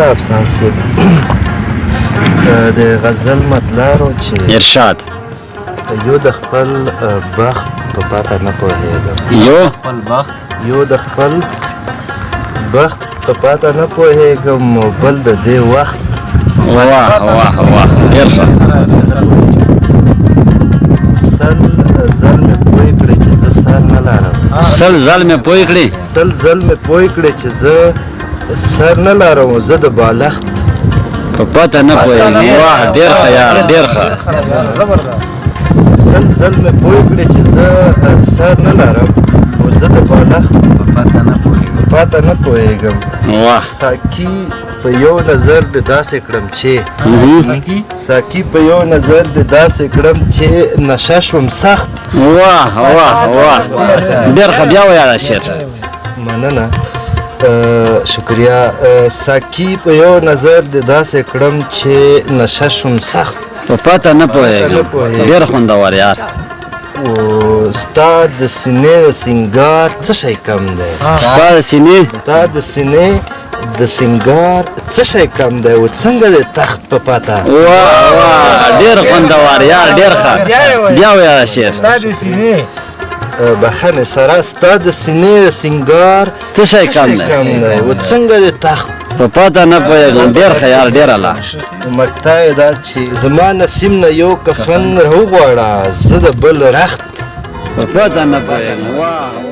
افسان صاحب د غزل مطلب و چې ارشاد یو د خپل بخت په پاته نه پوهېږم یو د خپل بخت په پاته نه پوهېږم بل د دې وخت واه واه واه ډېر ښه سل ځل مې پوه کړې چې زه سر نه لرم سل ځل مې پوه کړې سل ځل مې پوه کړې چې زه سر نه لرم زه د بالښت په پته نه پوهېږم واه ډېر ښه یار ډېر ښه سل ځل مې پوه کړې چې زه سر نه لرم او زه د بالښت په پته نه پوهېږم واه ساقي په یو نظر د داسې کړم چې ساقي په یو نظر د داسې کړم چې نشه شوم سخت واه واه واه ډېر ښه بیا وایه شعر مننه شکریه ساقي په یو نظر د داسې کړم چې نشه شوم سخت په پته نه پوهېږم ډېر خوندور یار او ستا د سینې د سینګار څه شی کم دی ستا د سینې ستا د سینې د سینګار څه شی کم دی او څنګه د تخت په پته واه واه ډېر خوندور یار ډېر ښه بیا وایه شعر بخښنې سره ستا د سینې د سینګار څه شی کم دی او څنګه د تخت په پته نه پوهېږم ډېر ښه یار ډېر الله مقطع یې دا چې زما نسیم نه یو کفن راوغواړه زه د بل رخت په پته نه پوهېږم واه